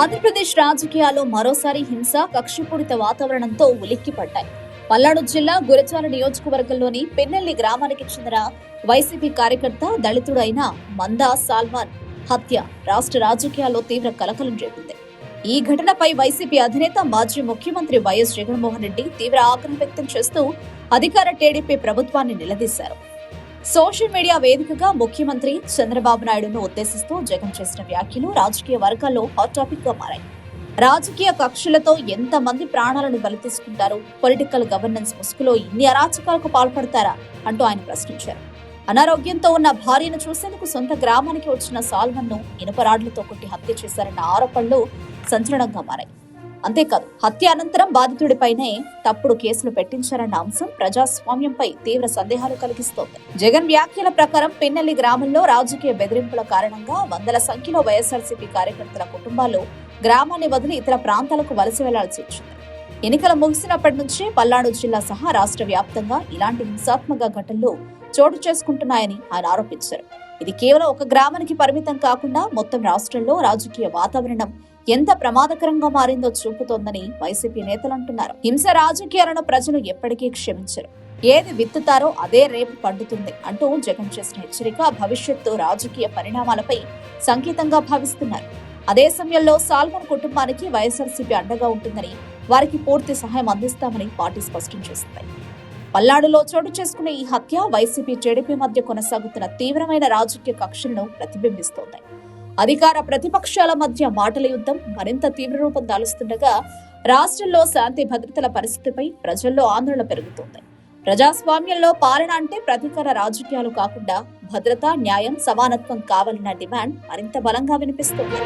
ఆంధ్రప్రదేశ్ రాజకీయాల్లో మరోసారి హింస, కక్షపూరిత వాతావరణంతో ఉలిక్కిపడ్డాయి. పల్నాడు జిల్లా గురజాల నియోజకవర్గంలోని పెన్నెల్లి గ్రామానికి చెందిన వైసీపీ కార్యకర్త దళితుడు అయిన మందా సాల్మాన్ హత్య రాష్ట్ర రాజకీయాల్లో తీవ్ర కలకలం రేపింది. ఈ ఘటనపై వైసీపీ అధినేత మాజీ ముఖ్యమంత్రి వైఎస్ జగన్మోహన్ రెడ్డి తీవ్ర ఆగ్రహం వ్యక్తం చేస్తూ అధికార టీడీపీ ప్రభుత్వాన్ని నిలదీశారు. సోషల్ మీడియా వేదికగా ముఖ్యమంత్రి చంద్రబాబు నాయుడును ఉద్దేశిస్తూ జగన్ చేసిన వ్యాఖ్యలు రాజకీయ వర్గాల్లో హాట్ టాపిక్ గా మారాయి. రాజకీయ కక్షలతో ఎంతమంది ప్రాణాలను బలి తీసుకుంటారు, పొలిటికల్ గవర్నెన్స్ ముసుగులో ఇన్ని అరాచకాలకు పాల్పడతారా అంటూ ఆయన ప్రశ్నించారు. అనారోగ్యంతో ఉన్న భార్యను చూసేందుకు సొంత గ్రామానికి వచ్చిన సాల్మన్ ను ఇనుపరాడ్లతో కొట్టి హత్య చేశారన్న ఆరోపణలు సంచలనంగా మారాయి. అంతేకాదు, హత్య అనంతరం బాధితుడిపైనే తప్పుడు కేసులు పెట్టించారన్న అంశం ప్రజాస్వామ్యంపై తీవ్ర సందేహాలు కలిగిస్తోంది. జగన్ వ్యాఖ్యల ప్రకారం పెన్నెల్లి గ్రామంలో రాజకీయ బెదిరింపుల కారణంగా వందల సంఖ్యలో వైఎస్ఆర్సీపీ కార్యకర్తల కుటుంబాలు గ్రామాన్ని వదిలి ఇతర ప్రాంతాలకు వలస వెళ్లాల్సి వచ్చింది. ఎన్నికలు ముగిసినప్పటి నుంచి పల్నాడు జిల్లా సహా రాష్ట్ర వ్యాప్తంగా ఇలాంటి హింసాత్మక ఘటనలు చోటు చేసుకుంటున్నాయని ఆయన ఆరోపించారు. ఇది కేవలం ఒక గ్రామానికి పరిమితం కాకుండా మొత్తం రాష్ట్రంలో రాజకీయ వాతావరణం ఎంత ప్రమాదకరంగా మారిందో చూపుతోందని వైసీపీ నేతలు అంటున్నారు. హింస రాజకీయాలను ప్రజలు ఎప్పటికీ క్షమించరు. ఏది విత్తుతారో అదే రేపు పండుతుంది అంటూ జగన్ చేసిన హెచ్చరిక భవిష్యత్తు రాజకీయ పరిణామాలపై సంకేతంగా భావిస్తున్నారు. అదే సమయంలో సాల్మన్ కుటుంబానికి వైఎస్ఆర్సీపీ అండగా ఉంటుందని, వారికి పూర్తి సహాయం అందిస్తామని పార్టీ స్పష్టం చేసింది. పల్నాడులో చోటు చేసుకునే ఈ హత్య వైసీపీ టీడీపీ మధ్య కొనసాగుతున్న తీవ్రమైన రాజకీయ కక్షలను ప్రతిబింబిస్తోంది. అధికార ప్రతిపక్షాల మధ్య మాటల యుద్ధం మరింత తీవ్ర రూపం దాలుస్తుండగా రాష్ట్రంలో శాంతి భద్రతల పరిస్థితిపై ప్రజల్లో ఆందోళన పెరుగుతోంది. ప్రజాస్వామ్యంలో పాలన అంటే ప్రతీకార రాజకీయాలు కాకుండా భద్రత, న్యాయం, సమానత్వం కావాలన్న డిమాండ్ మరింత బలంగా వినిపిస్తోంది.